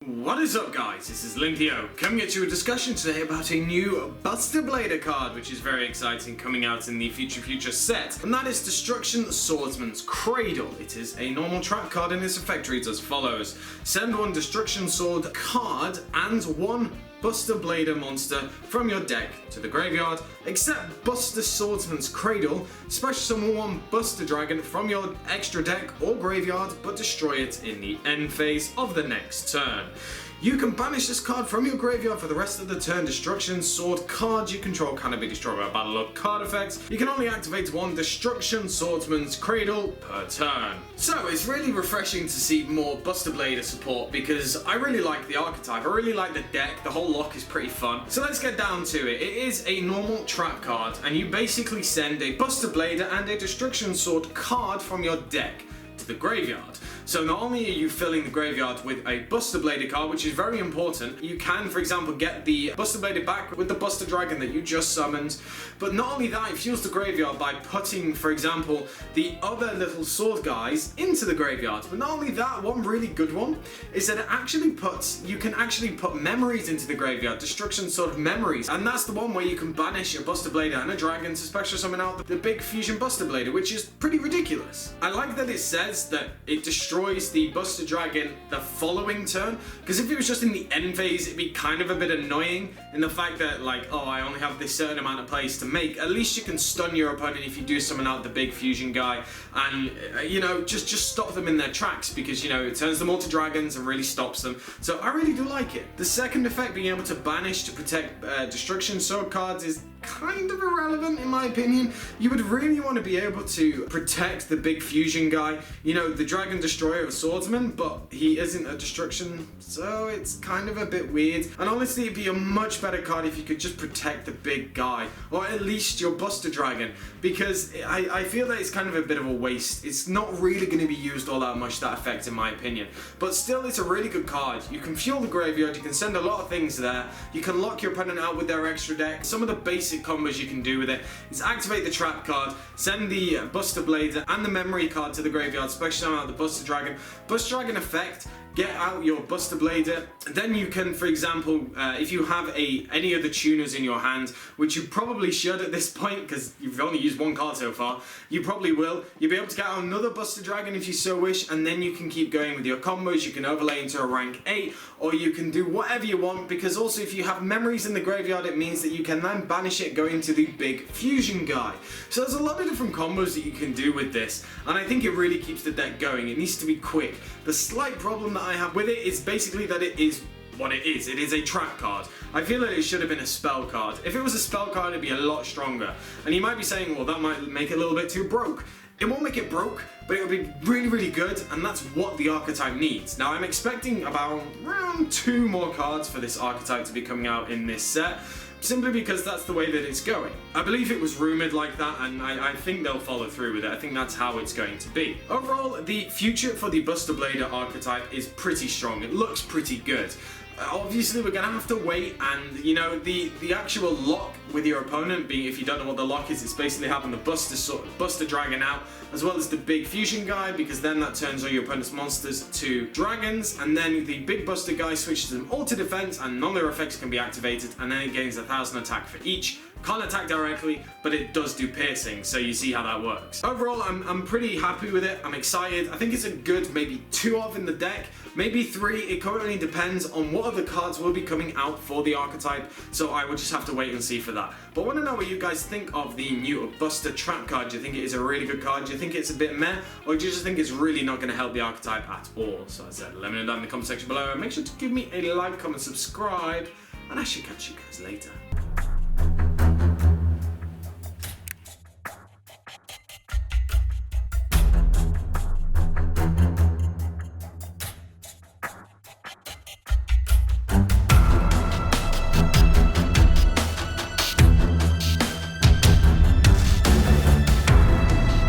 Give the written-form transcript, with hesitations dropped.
What is up, guys? This is AlintheaYoh coming at you with a discussion today about a new Buster Blader card, which is very exciting, coming out in the future set, and that is Destruction Swordsman's Cradle. It is a normal trap card and its effect reads as follows: send one Destruction Sword card and one Buster Blader monster from your deck to the graveyard, except Buster Swordsman's Cradle. Special summon one Buster Dragon from your extra deck or graveyard, but destroy it in the end phase of the next turn. You can banish this card from your graveyard for the rest of the turn. Destruction Sword cards you control cannot be destroyed by battle or card effects. You can only activate one Destruction Swordsman's Cradle per turn. So it's really refreshing to see more Buster Blader support because I really like the archetype, I really like the deck, the whole lock is pretty fun. So let's get down to it. It is a normal trap card and you basically send a Buster Blader and a Destruction Sword card from your deck to the graveyard. So not only are you filling the graveyard with a Buster Blader card, which is very important, you can, for example, get the Buster Blader back with the Buster Dragon that you just summoned, but not only that, it fuels the graveyard by putting, for example, the other little sword guys into the graveyard. But not only that, one really good one is that it actually you can actually put memories into the graveyard, Destruction Sword memories, and that's the one where you can banish a Buster Blader and a Dragon to special summon out the big Fusion Buster Blader, which is pretty ridiculous. I like that it says that it destroys the Buster Dragon the following turn, because if it was just in the end phase, it'd be kind of a bit annoying in the fact that, like, oh, I only have this certain amount of plays to make. At least you can stun your opponent if you do summon out the big fusion guy, and you know, just stop them in their tracks, because you know it turns them all to dragons and really stops them. So I really do like it. The second effect, being able to banish to protect Destruction Sword cards, is kind of irrelevant in my opinion. You would really want to be able to protect the big fusion guy, you know, the Dragon Destroyer of Swordsman, but he isn't a destruction, so it's kind of a bit weird. And honestly, it'd be a much better card if you could just protect the big guy, or at least your Buster Dragon, because I feel that it's kind of a bit of a waste. It's not really going to be used all that much, that effect, in my opinion, but still it's a really good card. You can fuel the graveyard, you can send a lot of things there, you can lock your opponent out with their extra deck. Some of the basic combos you can do with it is activate the trap card, send the Buster Blader and the memory card to the graveyard, special summon out the Buster Dragon. Buster Dragon effect, get out your Buster Blader. Then you can, for example, if you have any of the tuners in your hand, which you probably should at this point because you've only used one card so far, you probably will. You'll be able to get out another Buster Dragon if you so wish, and then you can keep going with your combos. You can overlay into a rank 8, or you can do whatever you want, because also if you have memories in the graveyard, it means that you can then banish it, go into the big fusion guy. So there's a lot of different combos that you can do with this, and I think it really keeps the deck going. It needs to be quick. The slight problem that I have with it is basically that it is what it is. It is a trap card. I feel that it should have been a spell card. If it was a spell card, it'd be a lot stronger. And you might be saying, well, that might make it a little bit too broke. It won't make it broke, but it'll be really, really good, and that's what the archetype needs. Now, I'm expecting about around 2 more cards for this archetype to be coming out in this set, simply because that's the way that it's going. I believe it was rumored like that, and I think they'll follow through with it. I think that's how it's going to be. Overall, the future for the Buster Blader archetype is pretty strong. It looks pretty good. Obviously, we're gonna have to wait, and you know, the actual lock with your opponent, being, if you don't know what the lock is, it's basically having the Buster Dragon out, as well as the big fusion guy, because then that turns all your opponent's monsters to dragons, and then the big Buster guy switches them all to defense, and none of their effects can be activated, and then it gains 1,000 attack for each. Can't attack directly, but it does do piercing, so you see how that works. Overall, I'm pretty happy with it. I'm excited. I think it's a good maybe 2 of in the deck, maybe 3. It currently depends on what other cards will be coming out for the archetype, so I will just have to wait and see for that. But I want to know what you guys think of the new Buster Trap card. Do you think it is a really good card? Do you think it's a bit meh? Or do you just think it's really not going to help the archetype at all? So as I said, let me know down in the comment section below, and make sure to give me a like, comment, subscribe, and I should catch you guys later.